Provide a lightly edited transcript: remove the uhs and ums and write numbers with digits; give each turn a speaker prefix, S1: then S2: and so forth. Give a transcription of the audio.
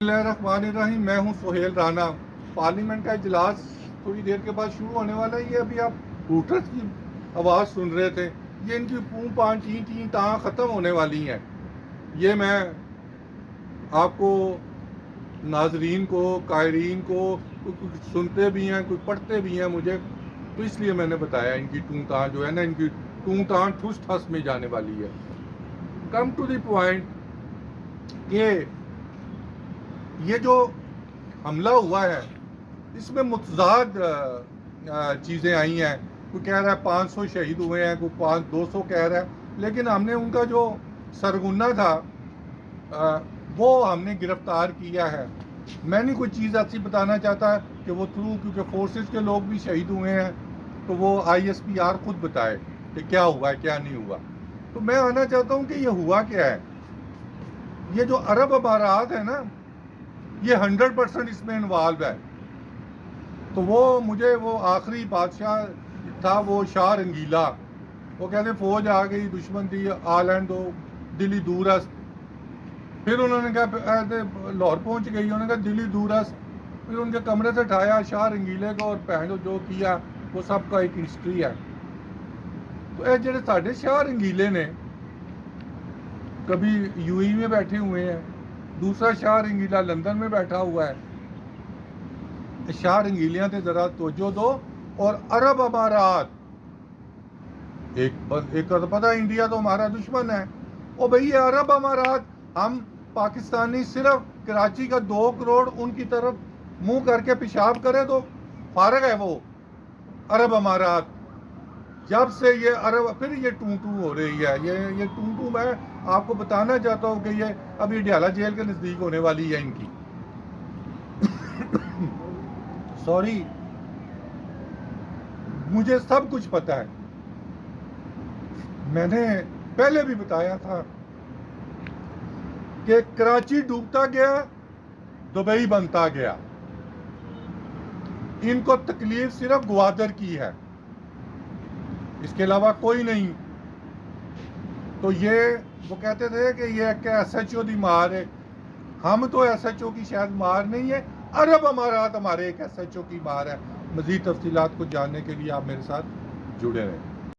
S1: بسم اللہ الرحمن الرحیم. میں ہوں سہیل رانا. پارلیمنٹ کا اجلاس تھوڑی دیر کے بعد شروع ہونے والا ہے. یہ ابھی آپ ہوٹرز کی آواز سن رہے تھے, یہ ان کی پوں پان ٹیں ٹیں ٹاں ختم ہونے والی ہیں. یہ میں آپ کو, ناظرین کو, قائرین کو, کچھ سنتے بھی ہیں, کچھ پڑھتے بھی ہیں مجھے, تو اس لیے میں نے بتایا ان کی ٹوں ٹاں جو ہے نا, ان کی ٹوں ٹاں ٹھس ٹھس میں جانے والی ہے. کم ٹو دی پوائنٹ کہ یہ جو حملہ ہوا ہے اس میں متضاد چیزیں آئی ہیں. کوئی کہہ رہا ہے 500 شہید ہوئے ہیں, کوئی 200 کہہ رہا ہے, لیکن ہم نے ان کا جو سرغنہ تھا وہ ہم نے گرفتار کیا ہے. میں نہیں کوئی چیز ایسی بتانا چاہتا کہ وہ کیونکہ فورسز کے لوگ بھی شہید ہوئے ہیں, تو وہ ISPR خود بتائے کہ کیا ہوا ہے کیا نہیں ہوا. تو میں آنا چاہتا ہوں کہ یہ ہوا کیا ہے. یہ جو عرب امارات ہے نا, یہ 100% اس میں انوالو ہے. تو وہ مجھے وہ آخری بادشاہ تھا وہ شاہ رنگیلا, وہ کہتے فوج آ گئی, دشمن تھی, آلینڈ دو دلی دور است. پھر انہوں نے کہا لاہور پہنچ گئی, انہوں نے کہا دلی دور است. پھر ان کے کمرے سے اٹھایا شاہ رنگیلے کو, اور پہن جو کیا وہ سب کا ایک ہسٹری ہے. تو اے جڑے ساڈے شاہ رنگیلے نے کبھی UAE میں بیٹھے ہوئے ہیں, دوسرا شاہ رنگیلا لندن میں بیٹھا ہوا ہے. شاہ رنگیلیاں تے ذرا توجہ دو. اور عرب امارات, ایک تو پتہ انڈیا تو ہمارا دشمن ہے. او بھئی یہ عرب امارات, ہم پاکستانی صرف کراچی کا 2 کروڑ ان کی طرف منہ کر کے پیشاب کرے تو فارغ ہے وہ عرب امارات. جب سے یہ عرب, پھر یہ ٹوں ٹوں ہو رہی ہے. یہ ٹوں ٹوں میں آپ کو بتانا چاہتا ہوں کہ یہ ابھی ڈیالہ جیل کے نزدیک ہونے والی ہے ان کی. سوری, مجھے سب کچھ پتا ہے. میں نے پہلے بھی بتایا تھا کہ کراچی ڈوبتا گیا, دبئی بنتا گیا. ان کو تکلیف صرف گوادر کی ہے, اس کے علاوہ کوئی نہیں. تو یہ وہ کہتے تھے کہ یہ SHO دی مار ہے. ہم تو SHO کی شاید مار نہیں ہے, عرب امارات ہمارے ایک SHO کی مار ہے. مزید تفصیلات کو جاننے کے لیے آپ میرے ساتھ جڑے رہیں.